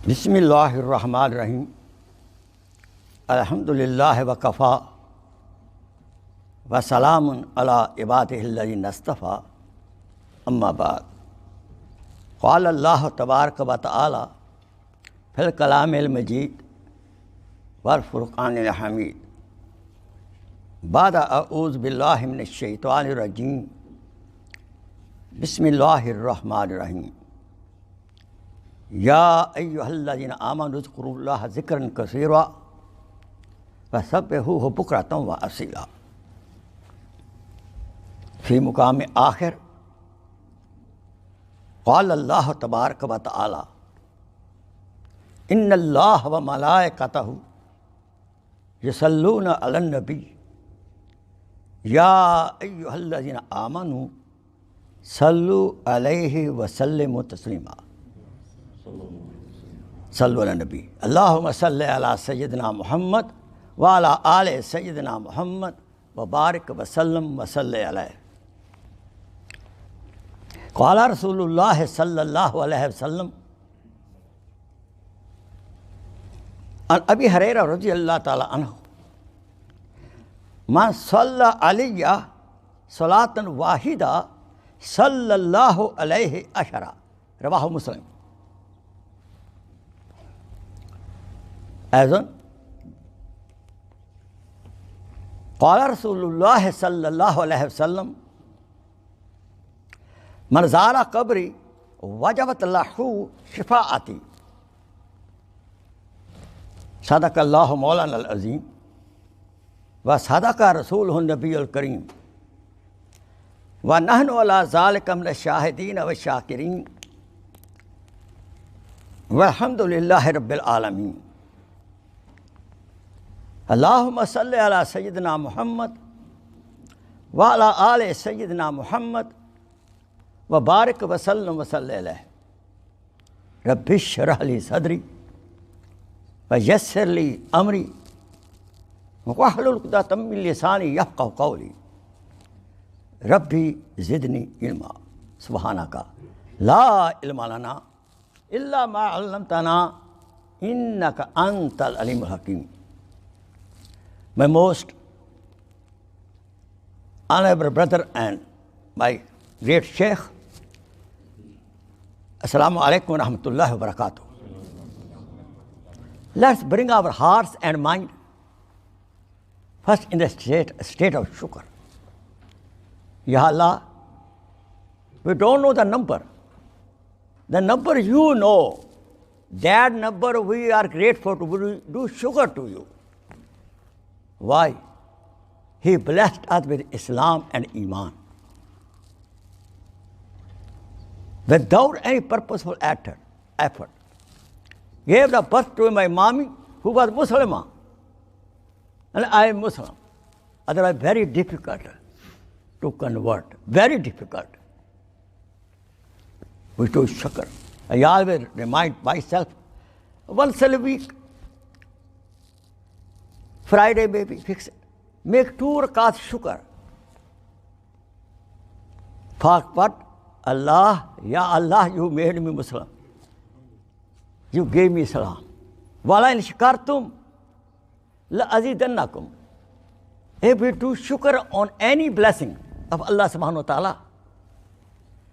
बिस्मिल्लाहिर्रहमानिर्रहीम अल्हम्दुलिल्लाहि वकफ़ा व सलामुन अला इबादिहिल्लज़ीना इस्तफ़ा अम्मा बाद क़ाल अल्लाहु तबारक व तआला फ़िल कलामिल मजीद वल फ़ुरक़ानिल हमीद बाद अऊज़ु बिल्लाहि मिनश शैतानिर रजीम बिस्मिल्लाहिर्रहमानिर्रहीम या अय्युहल्लज़ीना आमनु ज़कुरुल्लाह ज़िक्रन कसीरा वसब्बिहूहु बुक्रतन व असीला। फ़ी मुक़ाम आखिर क़ाल अल्लाहु तबारक व तआला इन्नल्लाह व मलाइकतहु युसल्लूना अलन नबी या अय्युहल्लज़ीना आमनु सल्लु अलैहि व सल्लिमु तस्लीमा। सल्लु अला नबी अल्लाहुम्मा सल्लि अला सय्यिदिना मुहम्मद व अला आले सय्यिदिना मुहम्मद व बारिक व सल्लम व सल्लि अलैहि। क़ाला रसूलुल्लाह सल्लल्लाहु अलैहि वसल्लम अन अबी हुरैरा रज़ियल्लाहु तआला अन्हु मन सल्ला अलैया सलातन वाहिदा सल्लल्लाहु अलैहि अशरा रवाहु मुस्लिम। ऐज़न क़ाला रसूलुल्लाह सल्लल्लाहु अलैहि वसल्लम मन ज़ारा क़ब्री वजबत लहू शिफ़ाअती सदक़ल्लाहु मौलानल अज़ीम व सदक़ रसूलुहुन नबियुल करीम व नहनु अला ज़ालिका मिन शाहिदीन व शाकिरीन वल्हम्दुलिल्लाहि रब्बिल आलमीन। अल्लाहुम्मा सल्लि अला सय्यिदिना मुहम्मद व अला आले सय्यिदिना मुहम्मद व बारिक व सल्लम व सल्लि अलैहि। रब्बि इश्रह ली सदरी व यस्सिर ली अमरी वहलुल उक़दतम मिन लिसानी यफ़क़हू क़ौली। रब्बी ज़िदनी इल्मा सुब्हानका ला इल्मा लना इल्ला मा अल्लमतना इन्नका अंतल अलीमुल हकीम। My most honorable brother and my great Sheikh, Assalamu alaikum wa rahmatullahi wa barakatuh. Let's bring our hearts and mind first in the state of shukr. Ya Allah, we don't know the number. The number you know, that number we are grateful to do shukr to you. Why? He blessed us with Islam and Iman. Without any purposeful effort. Gave the birth to my mommy who was Muslimah. And I am Muslim. Otherwise very difficult to convert. Very difficult. We do shukr. I always remind myself once a week. Friday maybe, fix it. Make 2 rakat shukr. For what? Allah, Ya Allah, you made me Muslim. You gave me Islam. Wala in shakartum, la azidannakum. If we do shukr on any blessing of Allah subhanahu wa ta'ala,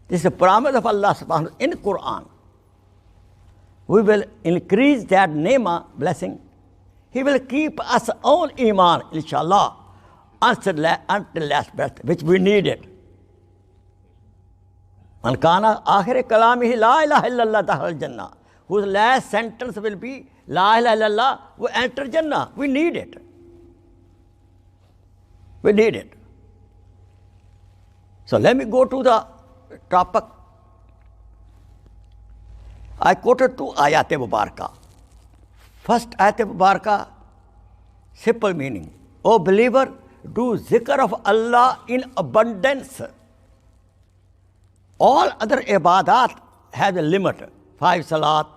this is a promise of Allah subhanahu wa ta'ala in the Quran. We will increase that nema blessing. He will keep us on Iman, inshallah, until last breath, which we need it. Man kana akhir kalamihi la ilaha illallah dakhal jannah. Whose last sentence will be la ilaha illallah, we enter Jannah. We need it. We need it. So let me go to the topic. I quoted 2 ayat mubarakah. First ayat mubarakah, simple meaning. O believer, do zikr of Allah in abundance. All other ibadat has a limit. 5 salat,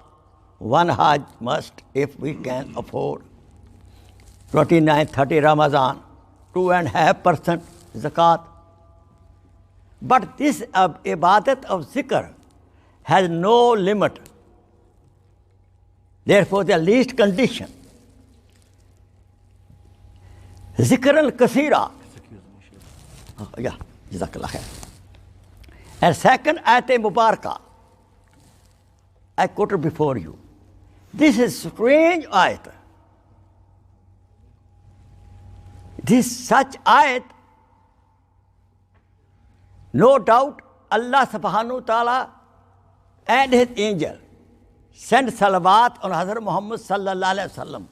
1 hajj must if we can afford. 29, 30 Ramadan, 2.5% zakat. But this ibadat of zikr has no limit. Therefore, the least condition. Zikran kasira. Yeah, Jazakallah khair. And second, ayat Mubarakah. I quoted before you. This is strange ayat. This such ayat, no doubt, Allah subhanahu wa ta'ala and his angel send salawat on Hazrat Muhammad sallallahu alayhi wa sallam.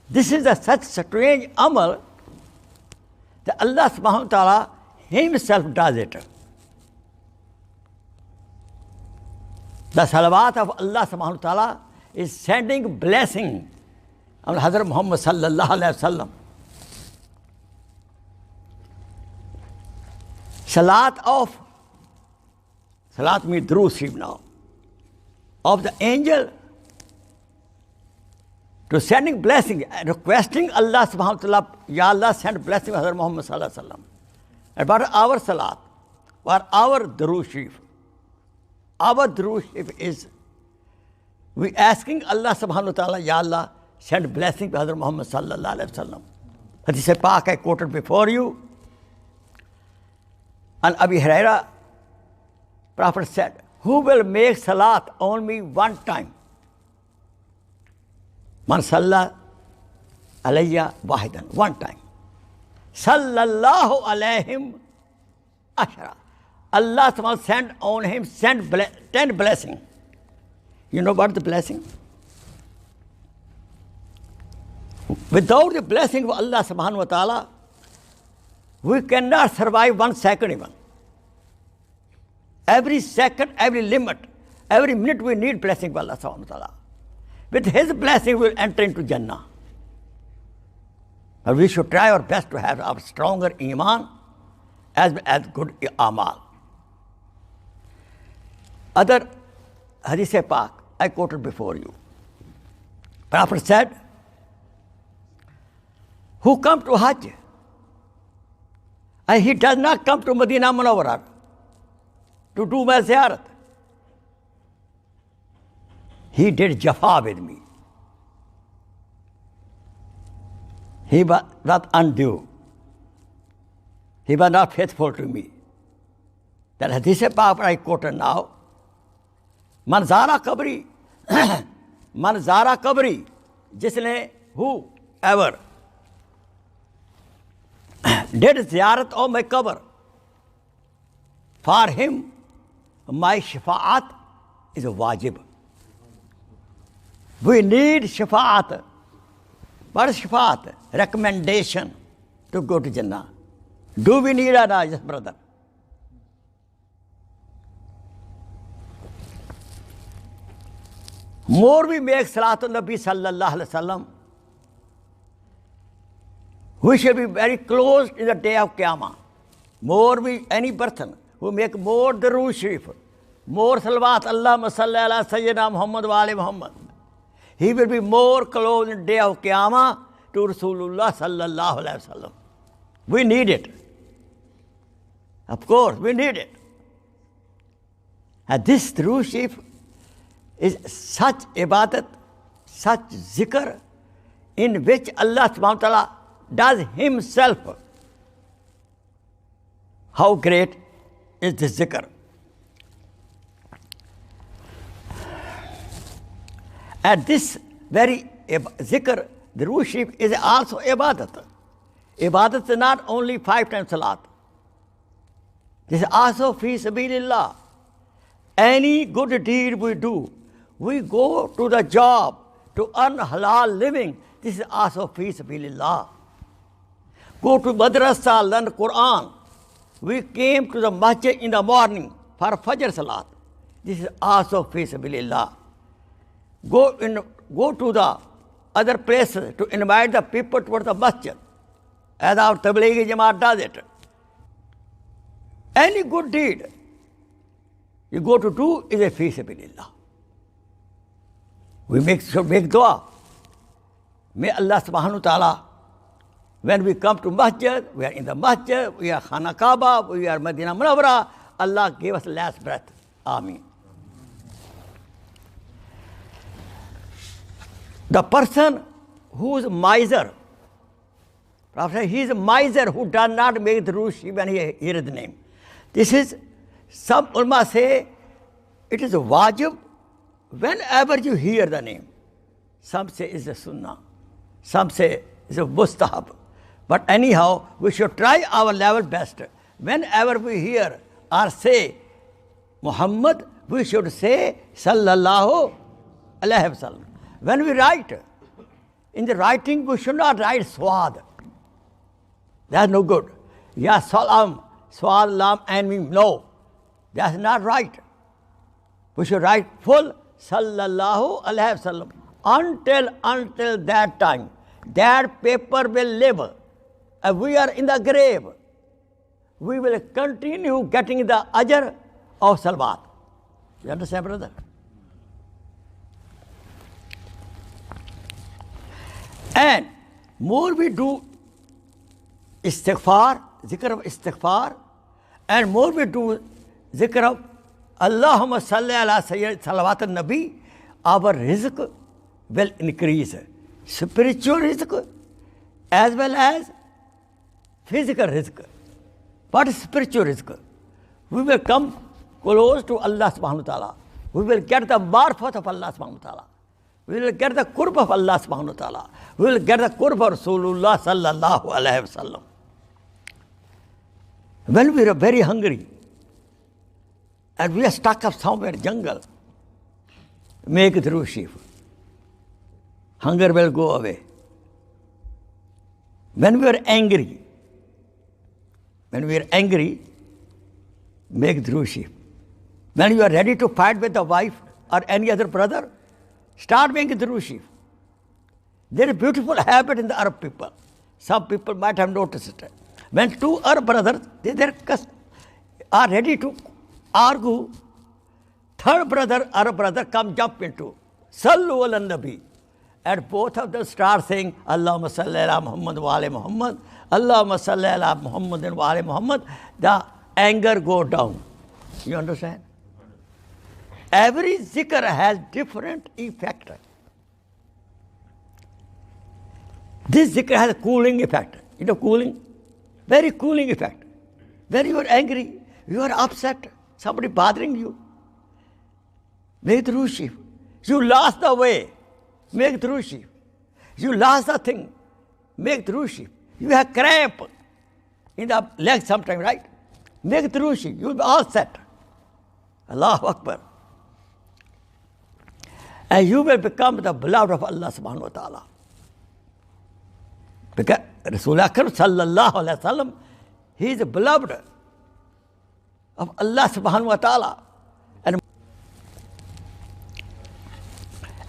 This is such strange amal that Allah subhanahu wa ta'ala himself does it. The salawat of Allah subhanahu wa ta'ala is sending blessing on Hazrat Muhammad sallallahu alayhi wa sallam. Salat means Durood Sharif now, of the angel to sending blessing, requesting Allah subhanahu wa ta'ala, Ya Allah, send blessing on Hazrat Muhammad sallallahu alayhi wa sallam. About our salat, or our Durood Sharif. Our Durood Sharif is, we asking Allah subhanahu wa ta'ala, Ya Allah, send blessing to Hazrat Muhammad sallallahu alayhi wa sallam. Hadith Pak I quoted before you. And Abi Huraira, Prophet said, who will make salat on me one time? Man salla alayya wahidan, one time. Sallallahu alayhim ashara. Allah subhanahu sent on him 10 blessings. You know what the blessing? Without the blessing of Allah subhanahu wa ta'ala, we cannot survive 1 second even. Every second, every limit, every minute we need blessing of Allah subhanahu wa ta'ala. With his blessing we will enter into Jannah. But we should try our best to have a stronger iman as good amal. Other Hadith Pak I quoted before you. Prophet said, who come to Hajj, and he does not come to Medina Munawwara to do my ziyarat. He did jafa with me. He was not undue. He was not faithful to me. That Hadith Pak I quoted now. Manzara kabri, manzara kabri, jisne whoever did ziyarat of my qabr, for him my shafa'at is a wajib. We need shafa'at. What is shafa'at? Recommendation to go to Jannah. Do we need or not, yes, brother? More we make Salatul Nabi sallallahu alaihi wasallam, we shall be very close in the day of Qiyamah. More we, any person who make more Durood Sharif, more Salawat Allahumma salli ala Sayyidina Muhammad wa ali Muhammad, he will be more close in the day of Qiyamah to Rasulullah sallallahu alaihi wasallam. We need it. Of course, we need it. And this Durood Sharif is such ibadat, such zikr, in which Allah subhanahu wa ta'ala does himself. How great is this zikr? And this very zikr, the Durood Sharif, is also ibadat. Ibadat is not only 5 times salat. This is also fi sabilillah. Any good deed we do, we go to the job to earn halal living. This is also fi sabilillah. Go to madrasa, learn Quran. We came to the masjid in the morning for Fajr Salat. This is also fi sabilillah. Go to the other places to invite the people towards the masjid, as our Tablighi Jamaat does it. Any good deed you go to do is a fi sabilillah. We should make dua. May Allah subhanahu wa ta'ala, when we come to masjid, we are in the masjid, we are Khana Kaaba, we are Medina Munawwara, Allah give us last breath. Ameen. The person who is miser, Prophet said, he is a miser who does not make the Durood when he hears the name. This is, some ulama say, it is a wajib whenever you hear the name. Some say it's a sunnah. Some say it's a mustahab. But anyhow, we should try our level best. Whenever we hear or say Muhammad, we should say Sallallahu Alaihi Wasallam. When we write, in the writing, we should not write Swad. That's no good. Ya Salam, Swad, Lam, and Mim. No, that's not right. We should write full Sallallahu Alaihi Wasallam. Until that time, that paper will live. And we are in the grave. We will continue getting the ajr of salawat. You understand, brother? And more we do istighfar, zikr of istighfar, and more we do zikr of Allahumma salli ala sayyid salawat al-Nabi, our rizq will increase. Spiritual rizq as well as physical rizq. What is spiritual rizq? We will come close to Allah subhanahu wa ta'ala. We will get the marfat of Allah subhanahu wa ta'ala. We will get the qurb of Allah subhanahu wa ta'ala. We will get the qurb of Rasulullah sallallahu alayhi wa sallam. When we are very hungry and we are stuck up somewhere in jungle, make Durood Sharif. Hunger will go away. When we are angry, make Durood Sharif. When you are ready to fight with the wife or any other brother, start making Durood Sharif. There is a beautiful habit in the Arab people. Some people might have noticed it. When two Arab brothers, they are ready to argue, third brother, Arab brother, come jump into Sallu ala Nabi. And both of them start saying, Allahumma salli ala Muhammad wa ala Muhammad, Allahumma salli ala Muhammad wa ala Muhammad. The anger go down. You understand? Every zikr has different effect. This zikr has a cooling effect. You know cooling? Very cooling effect. When you are angry, you are upset, somebody bothering you, make Durood Sharif. You lost the way, make Durood Sharif. You lost the thing, make Durood Sharif. You have cramp in the leg sometime, right? Make Durood Sharif. You will be all set. Allahu Akbar. And you will become the beloved of Allah subhanahu wa ta'ala. Because Rasul Akram sallallahu alayhi wa sallam, he is the beloved of Allah subhanahu wa ta'ala.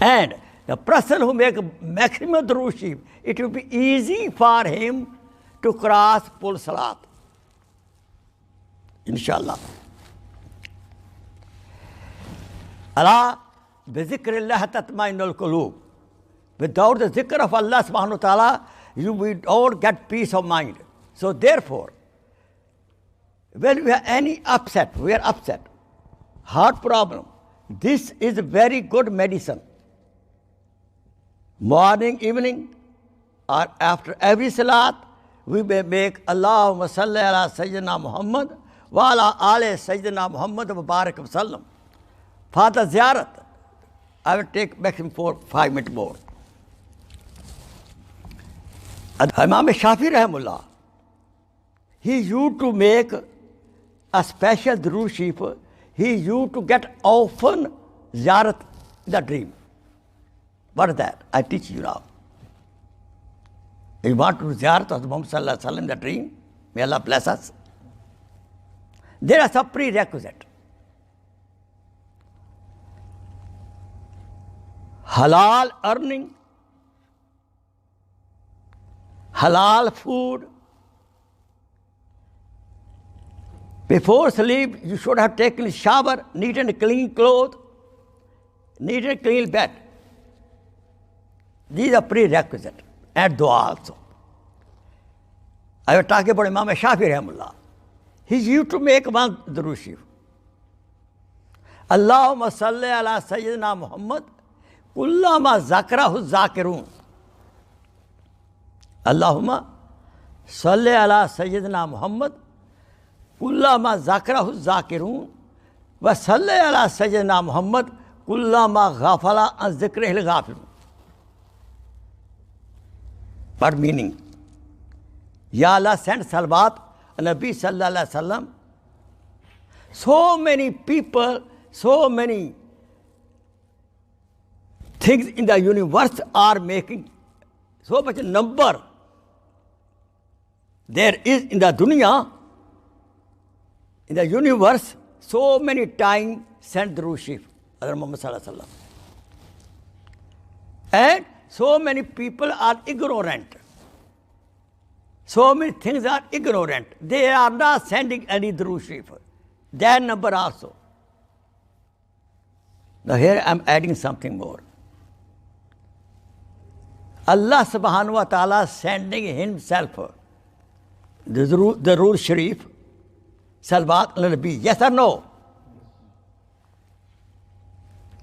And the person who makes maximum Durood Sharif, it will be easy for him to cross full salat. Inshallah. Allah bizikrillah tatma'innul qulub. Without the zikr of Allah subhanahu wa ta'ala, we don't get peace of mind. So therefore, when we have any upset, we are upset, heart problem, this is a very good medicine. Morning, evening, or after every salat, we may make Allahumma salli ala Sayyidina Muhammad wa ala ali Sayyidina Muhammad wa barak wa sallam. For the ziyarat, I will take maximum 4-5 minutes more. Imam Shafi Rahimullah, he used to make a special Durood Sharif. He used to get often ziyarat in the dream. What is that? I teach you now. You want to do ziyarat of Muhammad sallallahu alaihi wasallam in the dream? May Allah bless us. There are some prerequisites. Halal earning, halal food. Before sleep, you should have taken a shower, neat and clean clothes, neat and clean bed. These are prerequisites, and dua also. I was talking about Imam Shafi Rahimullah. He used to make one Durood Sharif. Allahumma salli ala Sayyidina Muhammad. कुल्लामा ज़करहु ज़ाकिरून। अल्लाहुम्मा सल्ले अला सय्यदना मुहम्मद कुल्लामा ज़करहु ज़ाकिरून व सल्ले अला सय्यदना मुहम्मद कुल्लामा गाफला अन ज़िक्रिहिल गाफिलून। What meaning? Ya Allah sent salawat on Nabi sallallahu alaihi wasallam. So many people, so many things in the universe are making so much number. There is in the dunya, in the universe, so many times sent Durood Sharif, Hazrat Muhammad sallallahu alaihi wasallam. And so many people are ignorant. So many things are ignorant. They are not sending any Durood Sharif. Their number also. Now here I am adding something more. Allah subhanahu wa ta'ala sending himself the Durood Sharif, Salawat ala Nabi. Yes or no?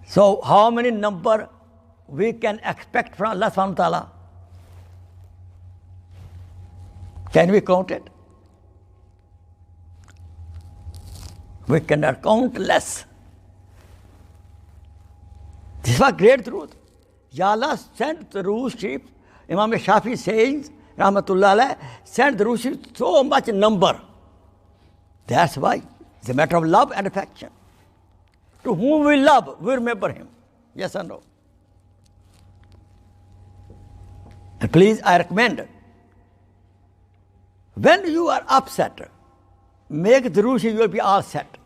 So how many number we can expect from Allah subhanahu wa ta'ala? Can we count it? We cannot count less. This was great truth. Ya Allah sent the Durood Sharif. Imam Shafi says, Rahmatullah alayh, sent the Durood Sharif so much number. That's why it's a matter of love and affection. To whom we love, we remember him. Yes or no? And please, I recommend, when you are upset, make the Durood Sharif, you will be all set.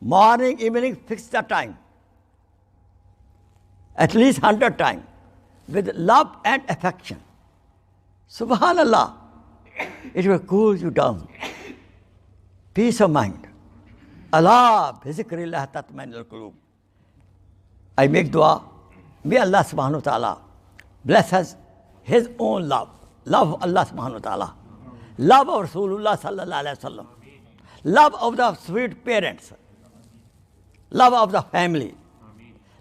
Morning, evening, fix the time. At least 100 times. With love and affection. Subhanallah. It will cool you down. Peace of mind. Allah bi zikrillah tatma'innul qulub. I make dua. May Allah subhanahu wa ta'ala bless us his own love. Love of Allah subhanahu wa ta'ala. Love of Rasulullah sallallahu alayhi wa sallam. Love of the sweet parents. Love of the family.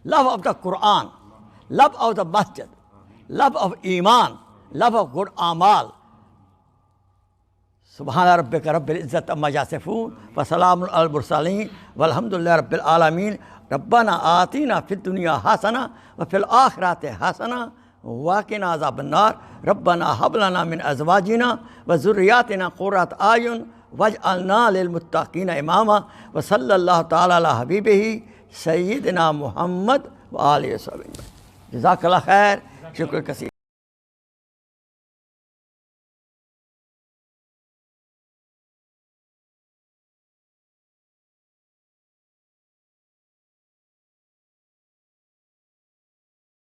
Love of the Quran. Love of the masjid. Love of Iman. Love of good amal. Subhana rabbika rabbil izzati amma yasifun wa salamun al mursalin walhamdulillahi rabbil alamin. Rabbana atina fid dunya hasana wa fil akhirati hasana wa qina azaban nar. Rabbana hab lana min azwajina wa zurriyatina qurrata ayun waj'alna lil muttaqina imama wa sallallahu ta'ala ala habibihi sayyidina Muhammad wa alihi wa sahbihi. Jazakallah khair. Shukr kaseer.